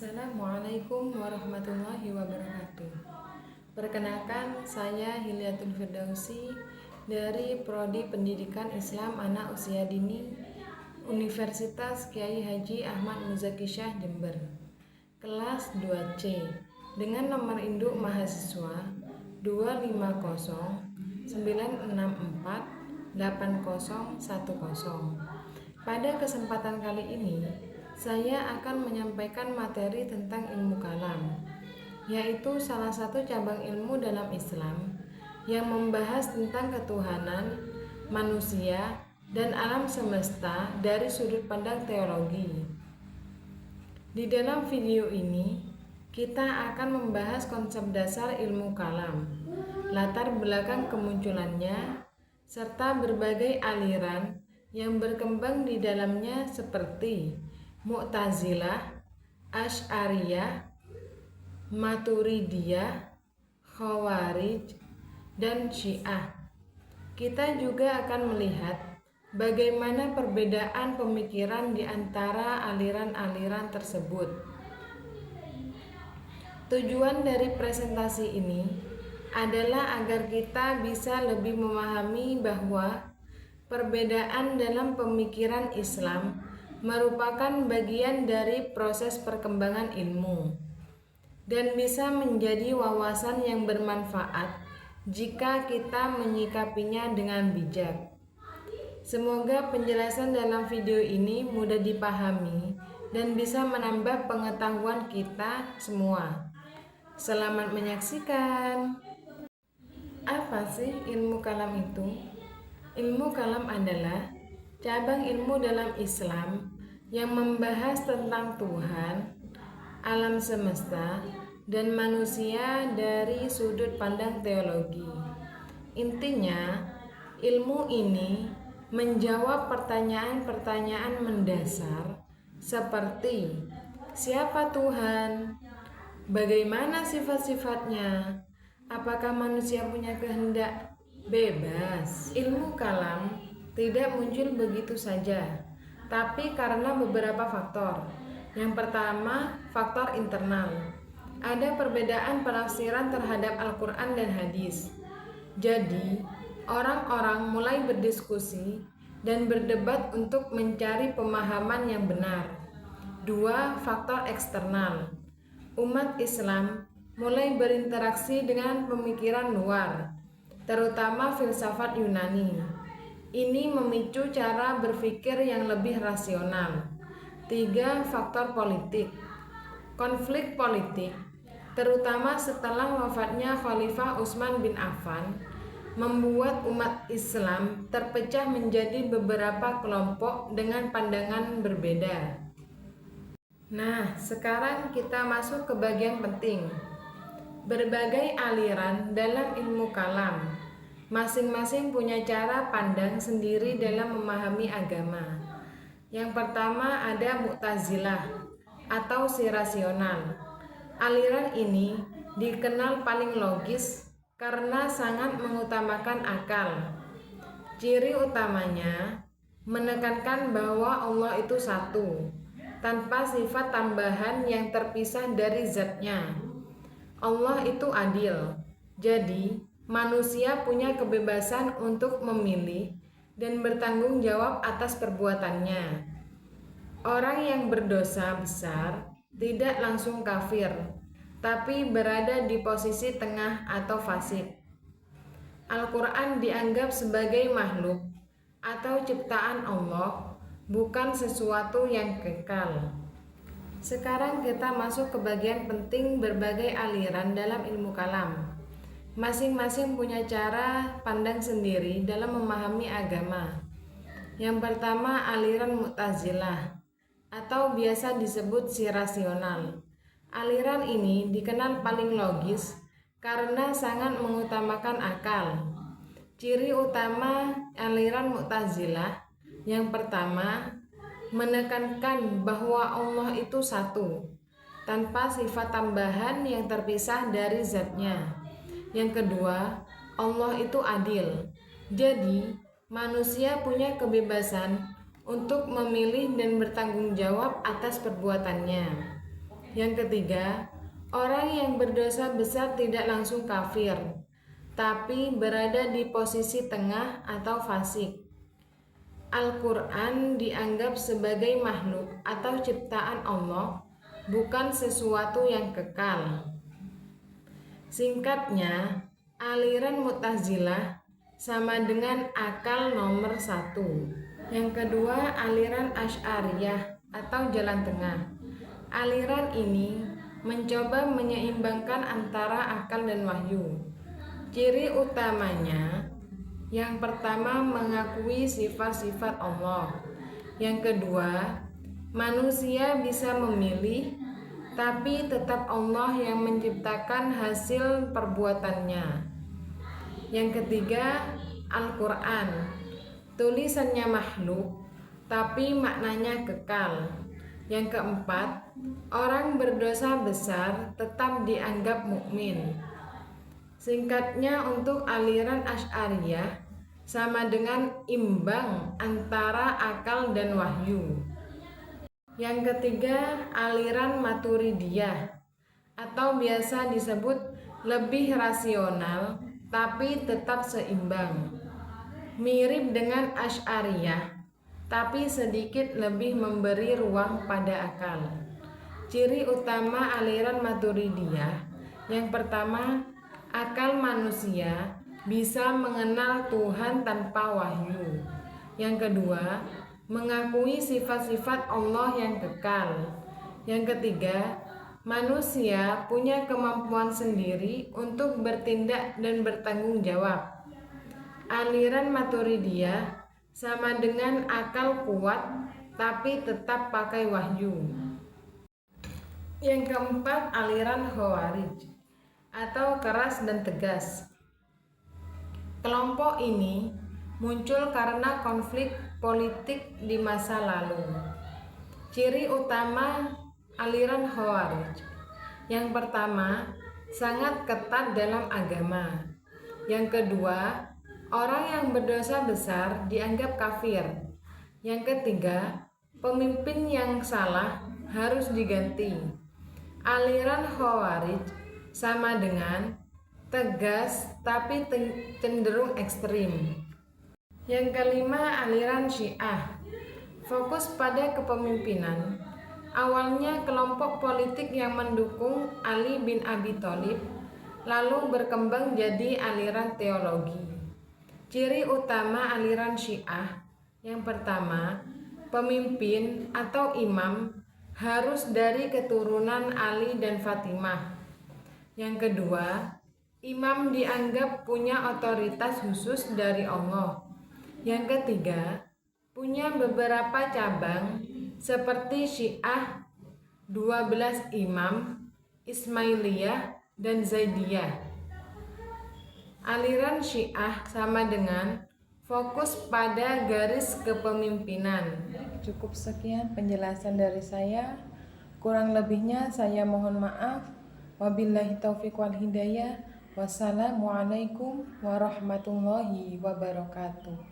Assalamualaikum warahmatullahi wabarakatuh. Perkenalkan, saya Hilyatul Firdausi dari Prodi Pendidikan Islam Anak Usia Dini Universitas Kyai Haji Ahmad Muzaki Syah Jember, kelas 2C, dengan nomor induk mahasiswa 25096488010. Pada kesempatan kali ini, saya akan menyampaikan materi tentang ilmu kalam, yaitu salah satu cabang ilmu dalam Islam yang membahas tentang ketuhanan, manusia, dan alam semesta dari sudut pandang teologi. Di dalam video ini, kita akan membahas konsep dasar ilmu kalam, latar belakang kemunculannya, serta berbagai aliran yang berkembang di dalamnya seperti Mu'tazilah, Asy'ariyah, Maturidiyah, Khawarij, dan Syiah. Kita juga akan melihat bagaimana perbedaan pemikiran di antara aliran-aliran tersebut. Tujuan dari presentasi ini adalah agar kita bisa lebih memahami bahwa perbedaan dalam pemikiran Islam merupakan bagian dari proses perkembangan ilmu dan bisa menjadi wawasan yang bermanfaat jika kita menyikapinya dengan bijak. Semoga penjelasan dalam video ini mudah dipahami dan bisa menambah pengetahuan kita semua. Selamat menyaksikan. Apa sih ilmu kalam itu? Ilmu kalam adalah cabang ilmu dalam Islam yang membahas tentang Tuhan, alam semesta, dan manusia dari sudut pandang teologi. Intinya, ilmu ini menjawab pertanyaan-pertanyaan mendasar seperti siapa Tuhan, bagaimana sifat-sifatnya, apakah manusia punya kehendak bebas. Ilmu kalam tidak muncul begitu saja, tapi karena beberapa faktor. Yang pertama, faktor internal. Ada perbedaan penafsiran terhadap Al-Quran dan hadis. Jadi, orang-orang mulai berdiskusi dan berdebat untuk mencari pemahaman yang benar. Dua, faktor eksternal. Umat Islam mulai berinteraksi dengan pemikiran luar, terutama filsafat Yunani. Ini memicu cara berpikir yang lebih rasional. Tiga, faktor politik. Konflik politik, terutama setelah wafatnya Khalifah Utsman bin Affan, membuat umat Islam terpecah menjadi beberapa kelompok dengan pandangan berbeda. Nah, sekarang kita masuk ke bagian penting. Berbagai aliran dalam ilmu kalam masing-masing punya cara pandang sendiri dalam memahami agama. Yang pertama ada Mu'tazilah atau si rasional. Aliran ini dikenal paling logis karena sangat mengutamakan akal. Ciri utamanya menekankan bahwa Allah itu satu, tanpa sifat tambahan yang terpisah dari zatnya. Allah itu adil, jadi manusia punya kebebasan untuk memilih dan bertanggung jawab atas perbuatannya. Orang yang berdosa besar tidak langsung kafir, tapi berada di posisi tengah atau fasik. Al-Quran dianggap sebagai makhluk atau ciptaan Allah, bukan sesuatu yang kekal. Sekarang kita masuk ke bagian penting berbagai aliran dalam ilmu kalam. Masing-masing punya cara pandang sendiri dalam memahami agama. Yang pertama, aliran Mu'tazilah atau biasa disebut si rasional. Aliran ini dikenal paling logis karena sangat mengutamakan akal. Ciri utama aliran Mu'tazilah yang pertama, menekankan bahwa Allah itu satu, tanpa sifat tambahan yang terpisah dari zatnya. Yang kedua, Allah itu adil. Jadi, manusia punya kebebasan untuk memilih dan bertanggung jawab atas perbuatannya. Yang ketiga, orang yang berdosa besar tidak langsung kafir, tapi berada di posisi tengah atau fasik. Al-Quran dianggap sebagai makhluk atau ciptaan Allah, bukan sesuatu yang kekal. Singkatnya, aliran Mu'tazilah sama dengan akal nomor 1. Yang kedua, aliran Asy'ariyah atau jalan tengah. Aliran ini mencoba menyeimbangkan antara akal dan wahyu. Ciri utamanya, yang pertama mengakui sifat-sifat Allah. Yang kedua, manusia bisa memilih, tapi tetap Allah yang menciptakan hasil perbuatannya. Yang ketiga, Al-Quran. Tulisannya makhluk, tapi maknanya kekal. Yang keempat, orang berdosa besar tetap dianggap mukmin. Singkatnya, untuk aliran Asy'ariyah sama dengan imbang antara akal dan wahyu. Yang ketiga, aliran Maturidiyah atau biasa disebut lebih rasional tapi tetap seimbang. Mirip dengan Asy'ariyah, tapi sedikit lebih memberi ruang pada akal. Ciri utama aliran Maturidiyah, yang pertama, akal manusia bisa mengenal Tuhan tanpa wahyu. Yang kedua, mengakui sifat-sifat Allah yang kekal. Yang ketiga, manusia punya kemampuan sendiri untuk bertindak dan bertanggung jawab. Aliran Maturidiyah sama dengan akal kuat tapi tetap pakai wahyu. Yang keempat, aliran Khawarij atau keras dan tegas. Kelompok ini muncul karena konflik politik di masa lalu. Ciri utama aliran Khawarij, yang pertama, sangat ketat dalam agama. Yang kedua, orang yang berdosa besar dianggap kafir. Yang ketiga, pemimpin yang salah harus diganti. Aliran Khawarij sama dengan tegas tapi cenderung ekstrim. Yang kelima, aliran Syiah. Fokus pada kepemimpinan. Awalnya kelompok politik yang mendukung Ali bin Abi Thalib, lalu berkembang jadi aliran teologi. Ciri utama aliran Syiah, yang pertama, pemimpin atau imam harus dari keturunan Ali dan Fatimah. Yang kedua, imam dianggap punya otoritas khusus dari Allah. Yang ketiga, punya beberapa cabang seperti Syiah 12 Imam, Ismailiyah, dan Zaidiyah. Aliran Syiah sama dengan fokus pada garis kepemimpinan. Cukup sekian penjelasan dari saya. Kurang lebihnya saya mohon maaf. Wabillahi taufiq wal hidayah. Wassalamualaikum warahmatullahi wabarakatuh.